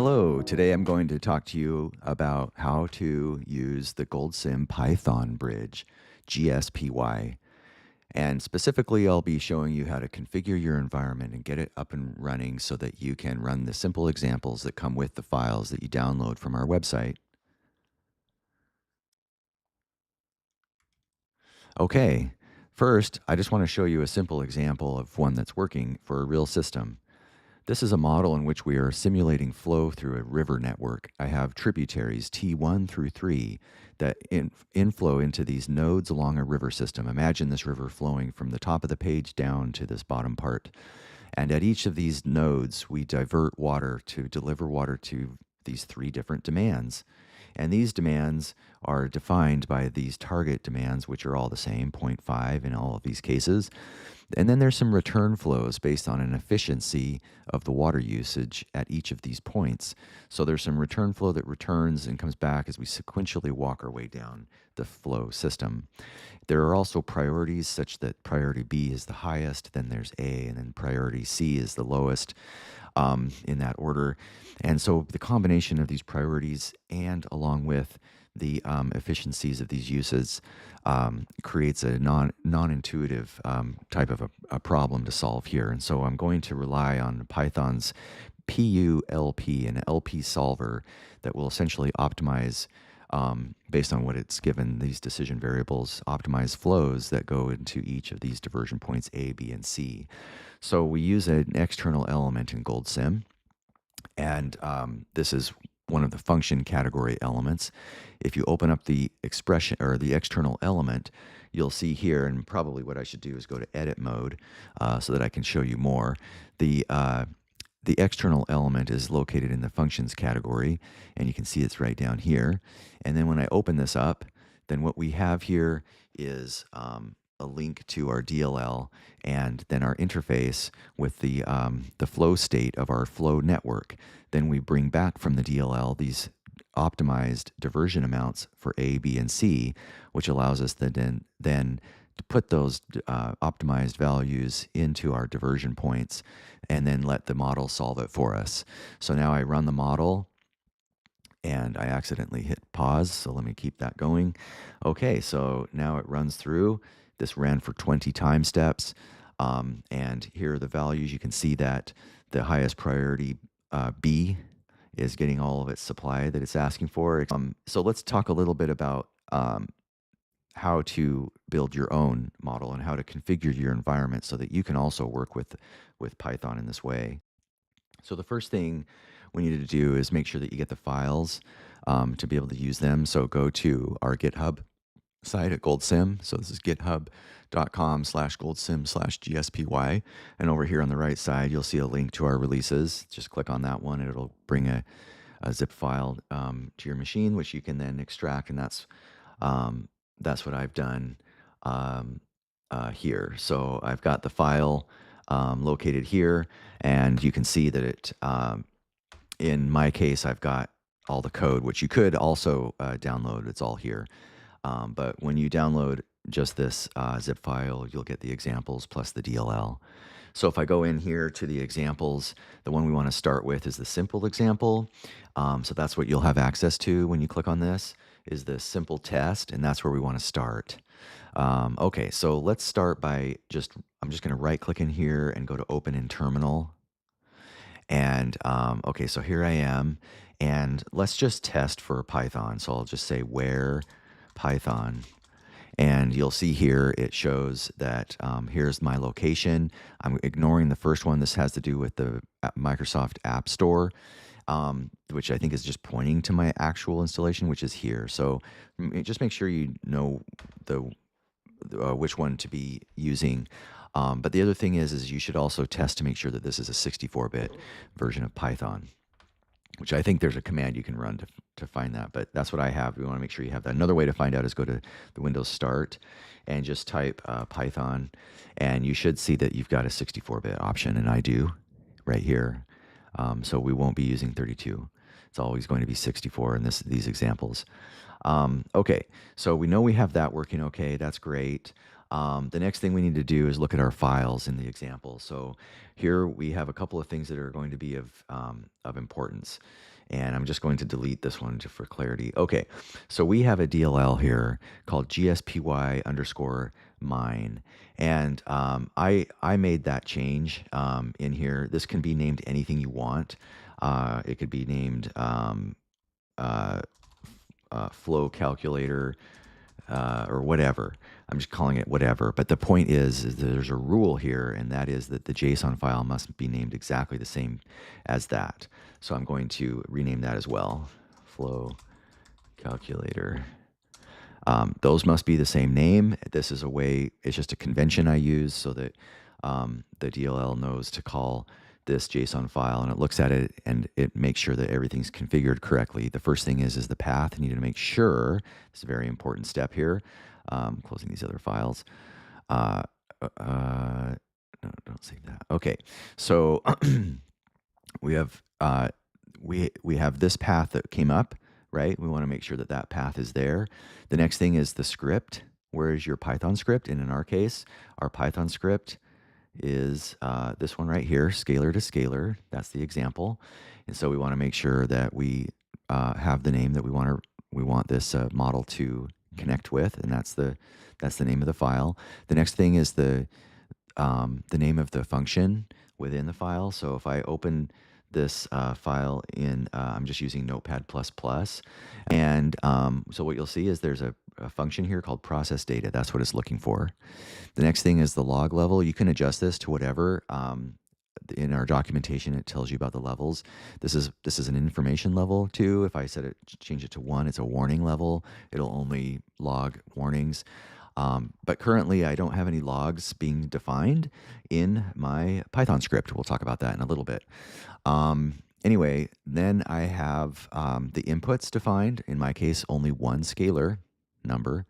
Hello, today I'm going to talk to you about how to use the GoldSim Python bridge, GSPy. And specifically, I'll be showing you how to configure your environment and get it up and running so that you can run the simple examples that come with the files that you download from our website. Okay, first, I just want to show you a simple example of one that's working for a real system. This is a model in which we are simulating flow through a river network. I have tributaries T1 through 3 that inflow into these nodes along a river system. Imagine this river flowing from the top of the page down to this bottom part. And at each of these nodes, we divert water to deliver water to these 3 different demands. And these demands are defined by these target demands, which are all the same, 0.5 in all of these cases. And then there's some return flows based on an efficiency of the water usage at each of these points. So there's some return flow that returns and comes back as we sequentially walk our way down the flow system. There are also priorities such that priority B is the highest, then there's A, and then priority C is the lowest in that order. And so the combination of these priorities and along with the efficiencies of these uses creates a non-intuitive type of a problem to solve here. And so I'm going to rely on Python's PULP, an LP solver that will essentially optimize based on what it's given these decision variables, optimize flows that go into each of these diversion points A, B, and C. So we use an external element in GoldSim, and this is one of the function category elements. If you open up the expression or the external element, you'll see here, and probably what I should do is go to edit mode so that I can show you more. The external element is located in the functions category, and you can see it's right down here. And then when I open this up, then what we have here is a link to our DLL and then our interface with the flow state of our flow network. Then we bring back from the DLL these optimized diversion amounts for A, B, and C, which allows us then to put those optimized values into our diversion points and then let the model solve it for us. So now I run the model and I accidentally hit pause, so let me keep that going. Okay, so now it runs through. This ran for 20 time steps, and here are the values. You can see that the highest priority B is getting all of its supply that it's asking for. So let's talk a little bit about how to build your own model and how to configure your environment so that you can also work with Python in this way. So the first thing we need to do is make sure that you get the files to be able to use them. So go to our GitHub site at GoldSim. So this is github.com/goldsim/gspy. And over here on the right side, you'll see a link to our releases. Just click on that one. It'll bring a zip file to your machine, which you can then extract. And that's what I've done here. So I've got the file located here, and you can see that it, in my case, I've got all the code, which you could also download. It's all here. But when you download just this zip file, you'll get the examples plus the DLL. So if I go in here to the examples, the one we want to start with is the simple example. So that's what you'll have access to when you click on this, is the simple test, and that's where we want to start. Okay, so let's start by I'm just going to right click in here and go to open in terminal. And okay, so here I am, and let's just test for Python. So I'll just say where Python. And you'll see here it shows that here's my location. I'm ignoring the first one. This has to do with the Microsoft App Store, which I think is just pointing to my actual installation, which is here. So just make sure you know which one to be using. But the other thing is you should also test to make sure that this is a 64-bit version of Python, which I think there's a command you can run to find that, but that's what I have. We want to make sure you have that. Another way to find out is go to the Windows Start and just type Python, and you should see that you've got a 64-bit option, and I do right here. So we won't be using 32. It's always going to be 64 in these examples. Okay, so we know we have that working okay. That's great. The next thing we need to do is look at our files in the example. So here we have a couple of things that are going to be of importance. And I'm just going to delete this one just for clarity. Okay, so we have a DLL here called GSPy underscore mine. And I made that change in here. This can be named anything you want. It could be named uh, flow calculator or whatever. I'm just calling it whatever. But the point is that there's a rule here, and that is that the JSON file must be named exactly the same as that. So I'm going to rename that as well. Flow calculator. Those must be the same name. This is a way, it's just a convention I use so that the DLL knows to call this JSON file, and it looks at it and it makes sure that everything's configured correctly. The first thing is the path. You need to make sure, it's a very important step here. Closing these other files. No, don't save that. Okay, so we have we have this path that came up, right? We want to make sure that that path is there. The next thing is the script. Where is your Python script? And in our case, our Python script is this one right here, scalar to scalar. That's the example. And so we want to make sure that we have the name that we want this model to connect with, and that's the name of the file. The next thing is the name of the function within the file. So if I open this file in, I'm just using Notepad++, and so what you'll see is there's a function here called process data. That's what it's looking for. The next thing is the log level. You can adjust this to whatever. In our documentation, it tells you about the levels. This is an information level too. If I change it to 1, it's a warning level. It'll only log warnings. But currently, I don't have any logs being defined in my Python script. We'll talk about that in a little bit. Anyway, then I have the inputs defined. In my case, only one scalar number.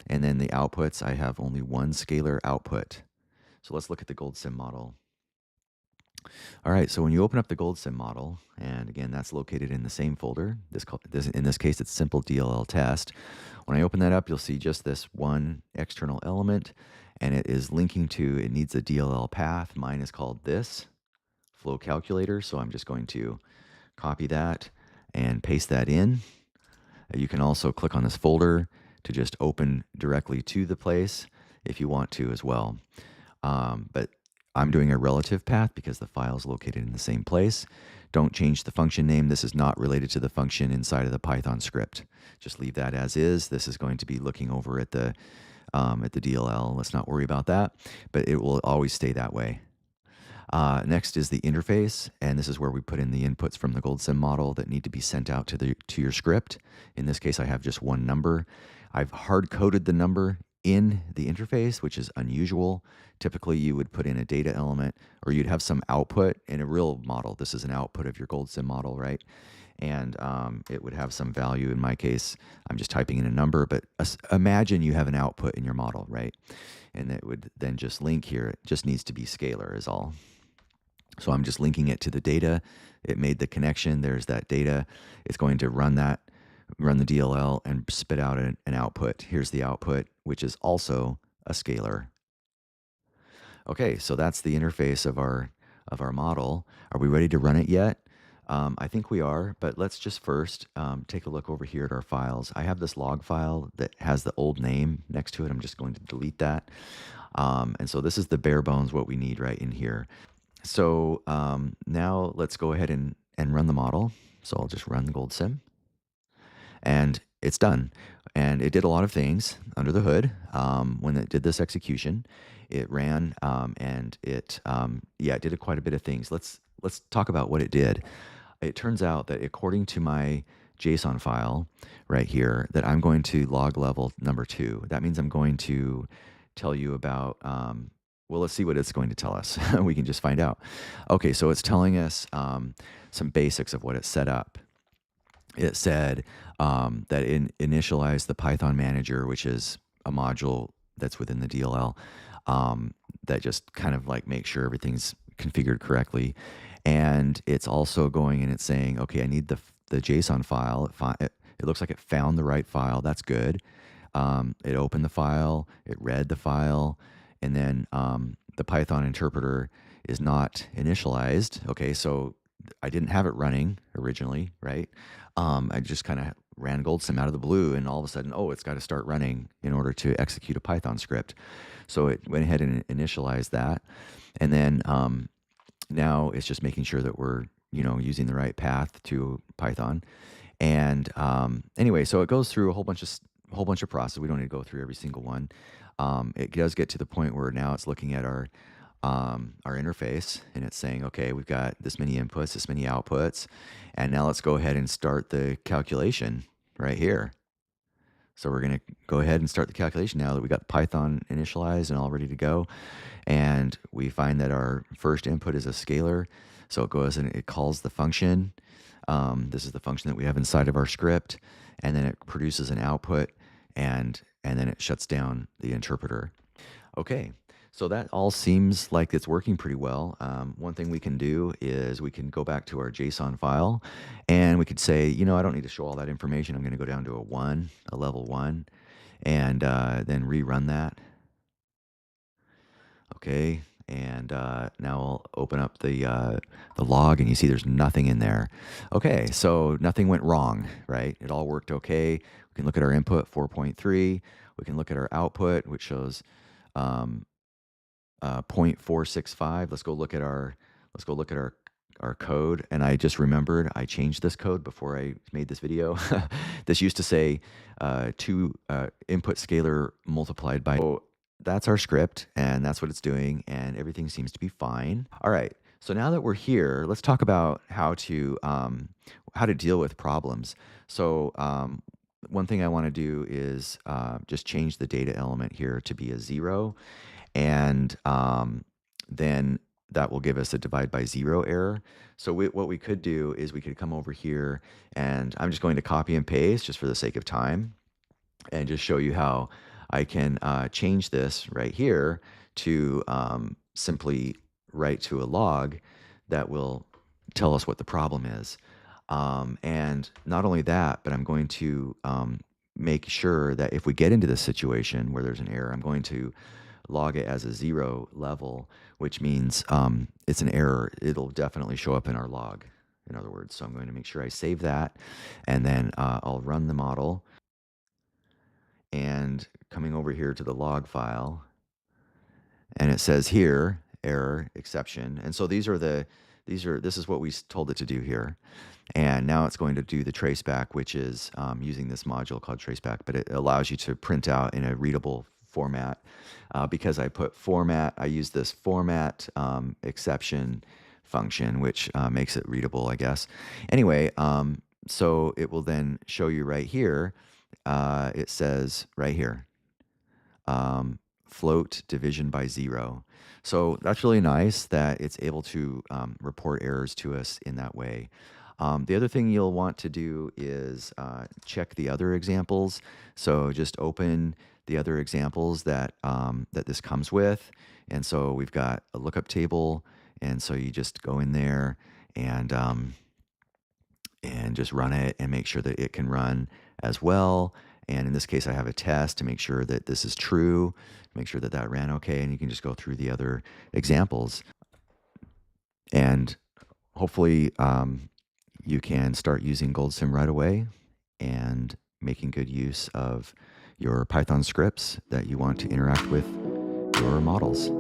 And then the outputs, I have only one scalar output. So let's look at the GoldSim model. All right, so when you open up the GoldSim model, and again, that's located in the same folder. In this case, it's simple DLL test. When I open that up, you'll see just this one external element, and it is linking to, it needs a DLL path. Mine is called this, flow calculator. So I'm just going to copy that and paste that in. You can also click on this folder to just open directly to the place if you want to as well. But I'm doing a relative path because the file is located in the same place. Don't change the function name. This is not related to the function inside of the Python script. Just leave that as is. This is going to be looking over at the DLL. Let's not worry about that, but it will always stay that way. Next is the interface, and this is where we put in the inputs from the GoldSim model that need to be sent out to your script. In this case, I have just one number. I've hard-coded the number in the interface, which is unusual. Typically, you would put in a data element, or you'd have some output in a real model. This is an output of your GoldSim model, right? And it would have some value. In my case, I'm just typing in a number, but imagine you have an output in your model, right? And it would then just link here. It just needs to be scalar is all. So I'm just linking it to the data. It made the connection. There's that data. It's going to run the DLL and spit out an output. Here's the output, which is also a scalar. Okay, so that's the interface of our model. Are we ready to run it yet? I think we are, but let's just first take a look over here at our files. I have this log file that has the old name next to it. I'm just going to delete that. And so this is the bare bones what we need right in here. So now let's go ahead and run the model. So I'll just run the GoldSim. And it's done. And it did a lot of things under the hood. When it did this execution, it ran and it did quite a bit of things. Let's talk about what it did. It turns out that according to my JSON file right here, that I'm going to log level number 2. That means I'm going to tell you about, well, let's see what it's going to tell us. We can just find out. Okay, so it's telling us some basics of what it set up. It said that it initialized the Python manager, which is a module that's within the DLL that just kind of like makes sure everything's configured correctly. And it's also going and it's saying, okay, I need the JSON file. It looks like it found the right file. That's good. It opened the file. It read the file. And then the Python interpreter is not initialized. Okay, so I didn't have it running originally, right? I just kind of ran GoldSim out of the blue, and all of a sudden, oh, it's got to start running in order to execute a Python script. So it went ahead and initialized that, and then now it's just making sure that we're using the right path to Python. And anyway, so it goes through a whole bunch of process. We don't need to go through every single one. It does get to the point where now it's looking at our interface, and it's saying, okay, we've got this many inputs, this many outputs, and now let's go ahead and start the calculation right here. So we're going to go ahead and start the calculation now that we got Python initialized and all ready to go. And we find that our first input is a scalar. So it goes and it calls the function. This is the function that we have inside of our script. And then it produces an output, and then it shuts down the interpreter. Okay, so that all seems like it's working pretty well. One thing we can do is we can go back to our JSON file, and we could say, I don't need to show all that information. I'm going to go down to a level 1, and then rerun that. Okay, and now I'll open up the log, and you see there's nothing in there. Okay, so nothing went wrong, right? It all worked okay. We can look at our input, 4.3. We can look at our output, which shows 0.465. Let's go look at our code. And I just remembered I changed this code before I made this video. This used to say input scalar multiplied by. So that's our script, and that's what it's doing, and everything seems to be fine. All right. So now that we're here, let's talk about how to deal with problems. So one thing I want to do is just change the data element here to be a 0. And then that will give us a divide by 0 error. So what we could do is we could come over here, and I'm just going to copy and paste just for the sake of time, and just show you how I can change this right here to simply write to a log that will tell us what the problem is. And not only that, but I'm going to make sure that if we get into this situation where there's an error, I'm going to log it as a 0 level, which means it's an error. It'll definitely show up in our log, in other words. So I'm going to make sure I save that, and then I'll run the model. And coming over here to the log file, and it says here, error, exception. And so this is what we told it to do here. And now it's going to do the traceback, which is using this module called traceback, but it allows you to print out in a readable format. Because I put format, I use this format exception function, which makes it readable, I guess. Anyway, so it will then show you right here. It says right here, float division by 0. So that's really nice that it's able to report errors to us in that way. The other thing you'll want to do is check the other examples. So just open the other examples that this comes with. And so we've got a lookup table. And so you just go in there and just run it and make sure that it can run as well. And in this case, I have a test to make sure that this is true, make sure that that ran okay. And you can just go through the other examples. And hopefully you can start using GoldSim right away and making good use of your Python scripts that you want to interact with your models.